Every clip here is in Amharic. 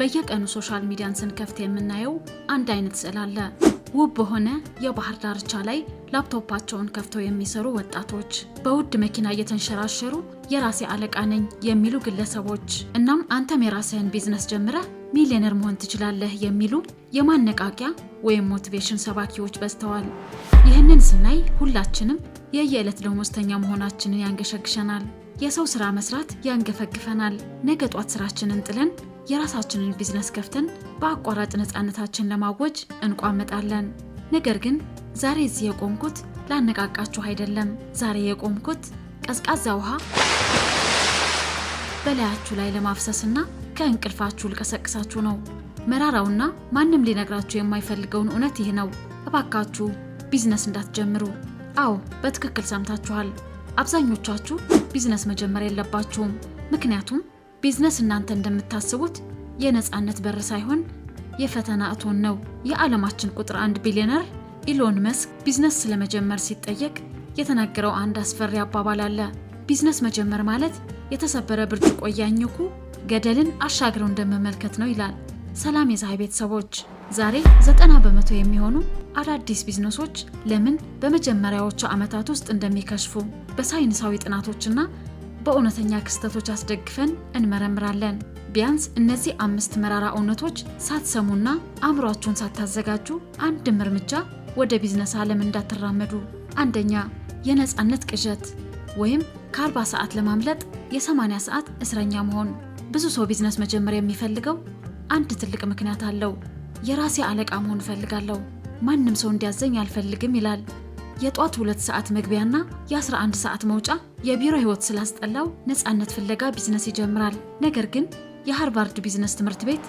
በየቀኑ ሶሻል ሚዲያን ስንከፍት የምናየው አንድ አይነት ስዕል አለ። ውብ በሆነ የባህር ዳርቻ ላይ ላፕቶፓቸውን ከፍተው የሚሰሩ ወጣቶች፣ በውድ መኪና እየተንሸራሸሩ የራሴ አለቃ ነኝ የሚሉ ግለሰቦች፣ እናም አንተም የራስህን ቢዝነስ ጀምረህ ሚሊዮነር መሆን ትችላለህ የሚሉ የማነቃቂያ ወይም ሞቲቬሽን ሰባኪዎች በዝተዋል። ይህንን ስናይ ሁላችንም የየዕለት ደሞዝተኛ መሆናችንን ያንገሸግሸናል። የሰው ስራ መስራት ያንገፈግፈናል። ነገ ጧት ስራችንን ጥለን የራሳችንን ቢዝነስ ከፍተን በአቋራጭ ነፃነታችን ለማወጅ እንቋመጣለን። ነገር ግን ዛሬ እዚህ የቆምኩት ላነቃቃችሁ አይደለም። ዛሬ የቆምኩት ቀዝቃዛ ውሃ በላያችሁ ላይ ለማፍሰስና ከእንቅልፋችሁ ልቀሰቅሳችሁ ነው። መራራውና ማንም ሊነግራችሁ የማይፈልገውን እውነት ይህ ነው። እባካችሁ ቢዝነስ እንዳትጀምሩ። አዎ በትክክል ሰምታችኋል። አብዛኞቻችሁ ቢዝነስ መጀመር የለባችሁም። ምክንያቱም ቢዝነስ እናንተ እንደምታስቡት የነፃነት በር ሳይሆን የፈተና እቶን ነው። የዓለማችን ቁጥር 1 ቢሊዮነር ኢሎን መስክ ቢዝነስ ስለመጀመር ሲጠየቅ የተናገረው አንድ አስፈሪ አባባል አለ። ቢዝነስ መጀመር ማለት የተሰበረ ብርጭቆ እያኘኩ ገደልን አሻግረው እንደመመልከት ነው ይላል። ሰላም የፀሐይ ቤተሰቦች፣ ዛሬ 90% የሚሆኑ አዳዲስ ቢዝነሶች ለምን በመጀመሪያዎቹ ዓመታት ውስጥ እንደሚከሽፉ በሳይንሳዊ ጥናቶችና በእውነተኛ ክስተቶች አስደግፈን እንመረምራለን። ቢያንስ እነዚህ 5 መራራ እውነቶች ሳትሰሙና አእምሯችሁን ሳታዘጋጁ አንድም እርምጃ ወደ ቢዝነስ ዓለም እንዳትራመዱ። አንደኛ፣ የነፃነት ቅዠት ወይም ከ40 ሰዓት ለማምለጥ የ80 ሰዓት እስረኛ መሆን። ብዙ ሰው ቢዝነስ መጀመር የሚፈልገው አንድ ትልቅ ምክንያት አለው። የራሴ አለቃ መሆን እፈልጋለሁ፣ ማንም ሰው እንዲያዘኝ አልፈልግም ይላል። የጧት 2 ሰዓት መግቢያና የ11 ሰዓት መውጫ የቢሮ ህይወት ስላስጠላው ነፃነት ፍለጋ ቢዝነስ ይጀምራል። ነገር ግን የሃርቫርድ ቢዝነስ ትምህርት ቤት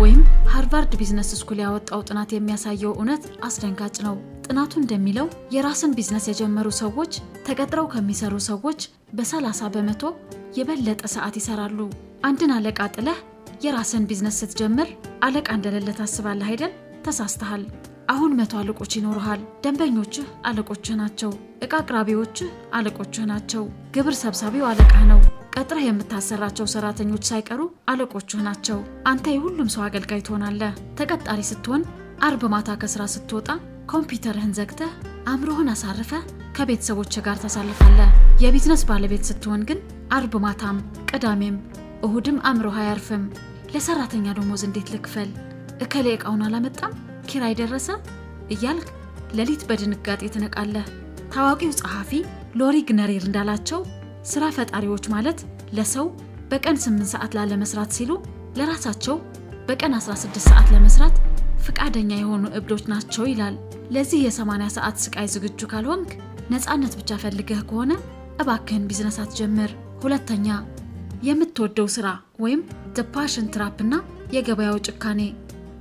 ወይም ሃርቫርድ ቢዝነስ ስኩል ያወጣው ጥናት የሚያሳየው እውነት አስደንጋጭ ነው። ጥናቱ እንደሚለው የራስን ቢዝነስ የጀመሩ ሰዎች ተቀጥረው ከሚሰሩ ሰዎች በ30% የበለጠ ሰዓት ይሰራሉ። አንድን አለቃ ጥለህ የራስን ቢዝነስ ስትጀምር አለቃ እንደሌለ ታስባለህ አይደል? ተሳስተሃል። አሁን 100 አለቆች ይኖርሃል። ደንበኞችህ አለቆችህ ናቸው። እቃ አቅራቢዎችህ አለቆችህ ናቸው። ግብር ሰብሳቢው አለቃ ነው። ቀጥረህ የምታሰራቸው ሰራተኞች ሳይቀሩ አለቆችህ ናቸው። አንተ የሁሉም ሰው አገልጋይ ትሆናለህ። ተቀጣሪ ስትሆን አርብ ማታ ከስራ ስትወጣ ኮምፒውተርህን ዘግተህ አእምሮህን አሳርፈህ ከቤተሰቦችህ ጋር ታሳልፋለህ። የቢዝነስ ባለቤት ስትሆን ግን አርብ ማታም ቅዳሜም እሁድም አእምሮህ አያርፍም። ለሰራተኛ ደሞዝ እንዴት ልክፈል? እከሌ እቃውን አላመጣም፣ ኪራይ ደረሰ እያልክ ሌሊት በድንጋጤ ትነቃለህ። ታዋቂው ጸሐፊ ሎሪ ግነሪር እንዳላቸው ስራ ፈጣሪዎች ማለት ለሰው በቀን 8 ሰዓት ላለመስራት ሲሉ ለራሳቸው በቀን 16 ሰዓት ለመስራት ፍቃደኛ የሆኑ እብዶች ናቸው ይላል። ለዚህ የ80 ሰዓት ስቃይ ዝግጁ ካልሆንክ ነፃነት ብቻ ፈልገህ ከሆነ እባክህን ቢዝነስ አትጀምር። ሁለተኛ፣ የምትወደው ስራ ወይም the passion trap እና የገበያው ጭካኔ።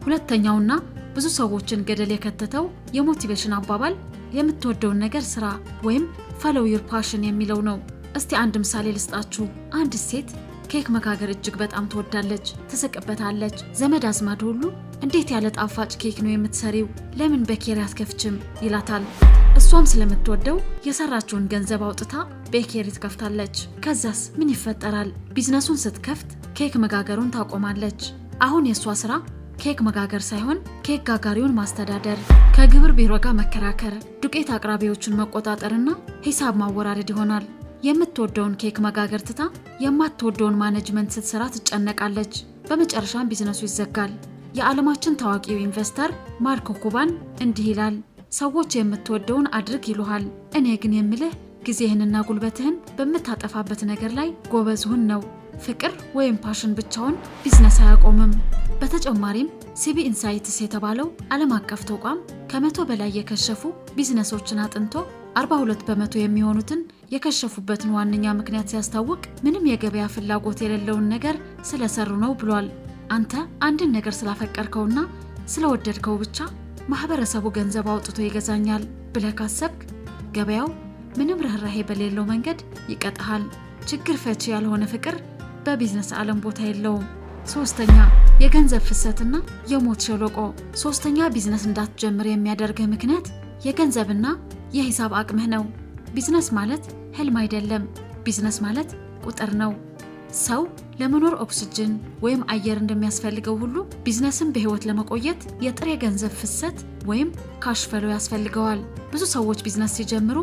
ሁለተኛውና ብዙ ሰዎችን ገደል የከተተው የሞቲቬሽን አባባል የምትወደውን ነገር ስራ ወይም follow your passion የሚለው ነው። እስቲ አንድ ምሳሌ ልስጣችሁ። አንድ ሴት ኬክ መጋገር እጅግ በጣም ትወዳለች፣ ትስቅበታለች። ዘመድ አዝማድ ሁሉ እንዴት ያለ ጣፋጭ ኬክ ነው የምትሰሪው? ለምን በኬሪ አትከፍችም ይላታል። እሷም ስለምትወደው የሰራችውን ገንዘብ አውጥታ ቤኬሪ ትከፍታለች። ከዛስ ምን ይፈጠራል? ቢዝነሱን ስትከፍት ኬክ መጋገሩን ታቆማለች። አሁን የሷ ስራ ኬክ መጋገር ሳይሆን ኬክ ጋጋሪውን ማስተዳደር፣ ከግብር ቢሮ ጋር መከራከር፣ ዱቄት አቅራቢዎችን መቆጣጠርና ሂሳብ ማወራረድ ይሆናል። የምትወደውን ኬክ መጋገር ትታ የማትወደውን ማኔጅመንት ስትሰራ ትጨነቃለች። በመጨረሻም ቢዝነሱ ይዘጋል። የዓለማችን ታዋቂው ኢንቨስተር ማርክ ኩባን እንዲህ ይላል፣ ሰዎች የምትወደውን አድርግ ይሉሃል፣ እኔ ግን የምልህ ጊዜህንና ጉልበትህን በምታጠፋበት ነገር ላይ ጎበዝ ሁን ነው። ፍቅር ወይም ፓሽን ብቻውን ቢዝነስ አያቆምም። በተጨማሪም ሲቢ ኢንሳይትስ የተባለው ዓለም አቀፍ ተቋም ከ100 በላይ የከሸፉ ቢዝነሶችን አጥንቶ 42% የሚሆኑትን የከሸፉበትን ዋነኛ ምክንያት ሲያስታውቅ ምንም የገበያ ፍላጎት የሌለውን ነገር ስለሰሩ ነው ብሏል። አንተ አንድን ነገር ስላፈቀርከውና ስለወደድከው ብቻ ማህበረሰቡ ገንዘብ አውጥቶ ይገዛኛል ብለህ ካሰብክ ገበያው ምንም ርህራሄ በሌለው መንገድ ይቀጣሃል። ችግር ፈቺ ያልሆነ ፍቅር በቢዝነስ ዓለም ቦታ የለውም። ሶስተኛ፣ የገንዘብ ፍሰትና የሞት ሸለቆ። ሶስተኛ ቢዝነስ እንዳትጀምር የሚያደርግህ ምክንያት የገንዘብና የሂሳብ አቅምህ ነው። ቢዝነስ ማለት ህልም አይደለም። ቢዝነስ ማለት ቁጥር ነው። ሰው ለመኖር ኦክሲጅን ወይም አየር እንደሚያስፈልገው ሁሉ ቢዝነስን በህይወት ለመቆየት የጥሬ ገንዘብ ፍሰት ወይም ካሽ ፍሎ ያስፈልገዋል። ብዙ ሰዎች ቢዝነስ ሲጀምሩ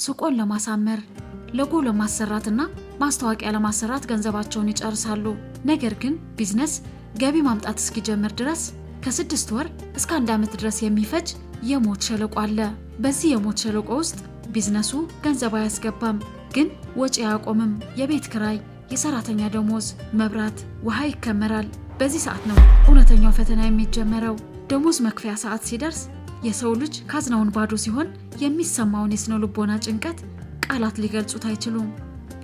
ሱቆን ለማሳመር፣ ሎጎ ለማሰራትና ማስታወቂያ ለማሰራት ገንዘባቸውን ይጨርሳሉ። ነገር ግን ቢዝነስ ገቢ ማምጣት እስኪጀምር ድረስ ከ6 ወር እስከ 1 ዓመት ድረስ የሚፈጅ የሞት ሸለቆ አለ። በዚህ የሞት ሸለቆ ውስጥ ቢዝነሱ ገንዘብ አያስገባም፣ ግን ወጪ አያቆምም። የቤት ክራይ፣ የሰራተኛ ደሞዝ፣ መብራት፣ ውሃ ይከመራል። በዚህ ሰዓት ነው እውነተኛው ፈተና የሚጀመረው። ደሞዝ መክፈያ ሰዓት ሲደርስ የሰው ልጅ ካዝናውን ባዶ ሲሆን የሚሰማውን የስነ ልቦና ጭንቀት ቃላት ሊገልጹት አይችሉም።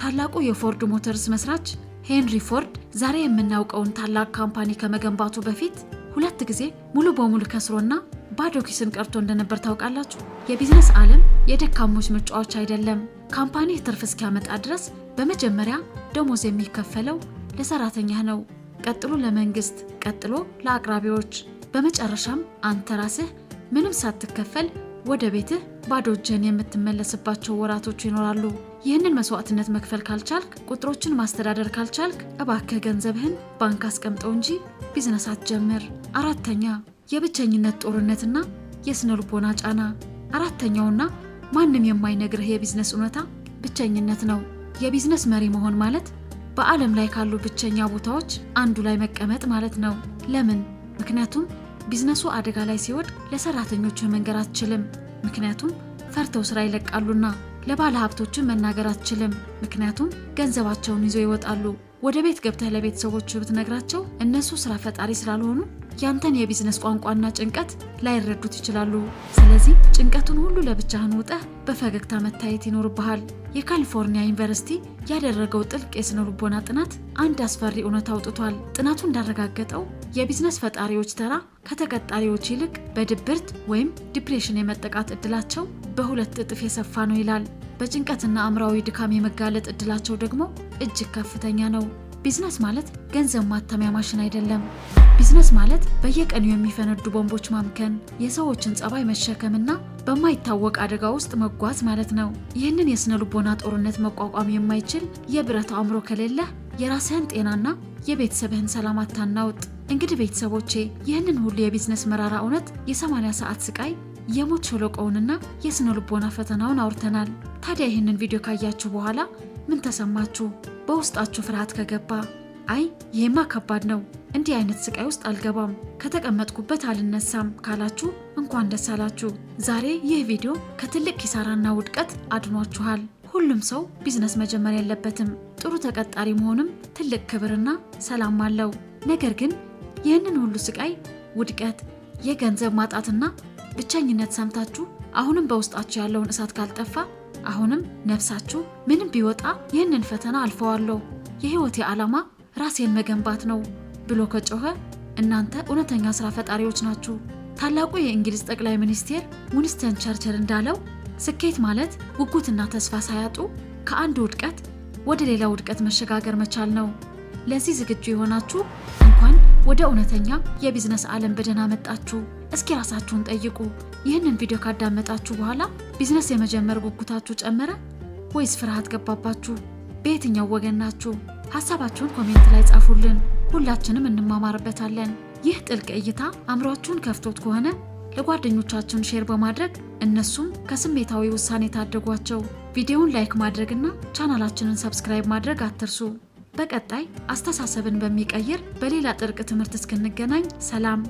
ታላቁ የፎርድ ሞተርስ መስራች ሄንሪ ፎርድ ዛሬ የምናውቀውን ታላቅ ካምፓኒ ከመገንባቱ በፊት 2 ጊዜ ሙሉ በሙሉ ከስሮና ባዶ ኪስን ቀርቶ እንደነበር ታውቃላችሁ። የቢዝነስ ዓለም የደካሞች ምርጫዎች አይደለም። ካምፓኒ ትርፍ እስኪያመጣ ድረስ በመጀመሪያ ደሞዝ የሚከፈለው ለሰራተኛ ነው፣ ቀጥሎ ለመንግስት፣ ቀጥሎ ለአቅራቢዎች፣ በመጨረሻም አንተ ራስህ ምንም ሳትከፈል ወደ ቤትህ ባዶ እጅህን የምትመለስባቸው ወራቶች ይኖራሉ። ይህንን መስዋዕትነት መክፈል ካልቻልክ፣ ቁጥሮችን ማስተዳደር ካልቻልክ እባክህ ገንዘብህን ባንክ አስቀምጠው እንጂ ቢዝነስ አትጀምር። 4ኛ የብቸኝነት ጦርነትና የስነ ልቦና ጫና። 4ኛውና ማንም የማይነግርህ የቢዝነስ እውነታ ብቸኝነት ነው። የቢዝነስ መሪ መሆን ማለት በዓለም ላይ ካሉ ብቸኛ ቦታዎች አንዱ ላይ መቀመጥ ማለት ነው። ለምን? ምክንያቱም ቢዝነሱ አደጋ ላይ ሲወድቅ ለሰራተኞቹ መንገር አትችልም፣ ምክንያቱም ፈርተው ስራ ይለቃሉና። ለባለ ሀብቶችን መናገር አትችልም፣ ምክንያቱም ገንዘባቸውን ይዘው ይወጣሉ። ወደ ቤት ገብተህ ለቤተሰቦቹ ብትነግራቸው እነሱ ስራ ፈጣሪ ስላልሆኑ ያንተን የቢዝነስ ቋንቋና ጭንቀት ላይረዱት ይችላሉ። ስለዚህ ጭንቀቱን ሁሉ ለብቻህን ውጠህ በፈገግታ መታየት ይኖርብሃል። የካሊፎርኒያ ዩኒቨርሲቲ ያደረገው ጥልቅ የስነ ልቦና ጥናት አንድ አስፈሪ እውነታ አውጥቷል። ጥናቱ እንዳረጋገጠው የቢዝነስ ፈጣሪዎች ተራ ከተቀጣሪዎች ይልቅ በድብርት ወይም ዲፕሬሽን የመጠቃት እድላቸው በ2 እጥፍ የሰፋ ነው ይላል። በጭንቀትና አእምሯዊ ድካም የመጋለጥ እድላቸው ደግሞ እጅግ ከፍተኛ ነው። ቢዝነስ ማለት ገንዘብ ማተሚያ ማሽን አይደለም። ቢዝነስ ማለት በየቀኑ የሚፈነዱ ቦምቦች ማምከን፣ የሰዎችን ጸባይ መሸከምና በማይታወቅ አደጋ ውስጥ መጓዝ ማለት ነው። ይህንን የስነ ልቦና ጦርነት መቋቋም የማይችል የብረት አእምሮ ከሌለህ የራስህን ጤናና የቤተሰብህን ሰላም አታናውጥ። እንግዲህ ቤተሰቦቼ ይህንን ሁሉ የቢዝነስ መራራ እውነት፣ የ80 ሰዓት ስቃይ፣ የሞት ሸለቆውንና የስነ ልቦና ፈተናውን አውርተናል። ታዲያ ይህንን ቪዲዮ ካያችሁ በኋላ ምን ተሰማችሁ? በውስጣችሁ ፍርሃት ከገባ አይ ይሄማ ከባድ ነው፣ እንዲህ አይነት ስቃይ ውስጥ አልገባም፣ ከተቀመጥኩበት አልነሳም ካላችሁ እንኳን ደስ አላችሁ። ዛሬ ይህ ቪዲዮ ከትልቅ ኪሳራና ውድቀት አድኗችኋል። ሁሉም ሰው ቢዝነስ መጀመር የለበትም። ጥሩ ተቀጣሪ መሆንም ትልቅ ክብርና ሰላም አለው። ነገር ግን ይህንን ሁሉ ስቃይ፣ ውድቀት፣ የገንዘብ ማጣትና ብቸኝነት ሰምታችሁ አሁንም በውስጣችሁ ያለውን እሳት ካልጠፋ፣ አሁንም ነፍሳችሁ ምንም ቢወጣ ይህንን ፈተና አልፈዋለሁ፣ የህይወቴ ዓላማ ራሴን መገንባት ነው ብሎ ከጮኸ እናንተ እውነተኛ ስራ ፈጣሪዎች ናችሁ። ታላቁ የእንግሊዝ ጠቅላይ ሚኒስቴር ዊንስተን ቸርችል እንዳለው ስኬት ማለት ጉጉትና ተስፋ ሳያጡ ከአንድ ውድቀት ወደ ሌላ ውድቀት መሸጋገር መቻል ነው። ለዚህ ዝግጁ የሆናችሁ እንኳን ወደ እውነተኛ የቢዝነስ ዓለም በደህና መጣችሁ። እስኪ ራሳችሁን ጠይቁ። ይህንን ቪዲዮ ካዳመጣችሁ በኋላ ቢዝነስ የመጀመር ጉጉታችሁ ጨመረ ወይስ ፍርሃት ገባባችሁ? በየትኛው ወገን ናችሁ? ሐሳባችሁን ኮሜንት ላይ ጻፉልን፣ ሁላችንም እንማማርበታለን። ይህ ጥልቅ እይታ አእምሯችሁን ከፍቶት ከሆነ ለጓደኞቻችሁን ሼር በማድረግ እነሱም ከስሜታዊ ውሳኔ ታደጓቸው። ቪዲዮውን ላይክ ማድረግና ቻናላችንን ሰብስክራይብ ማድረግ አትርሱ። በቀጣይ አስተሳሰብን በሚቀይር በሌላ ጥልቅ ትምህርት እስክንገናኝ ሰላም።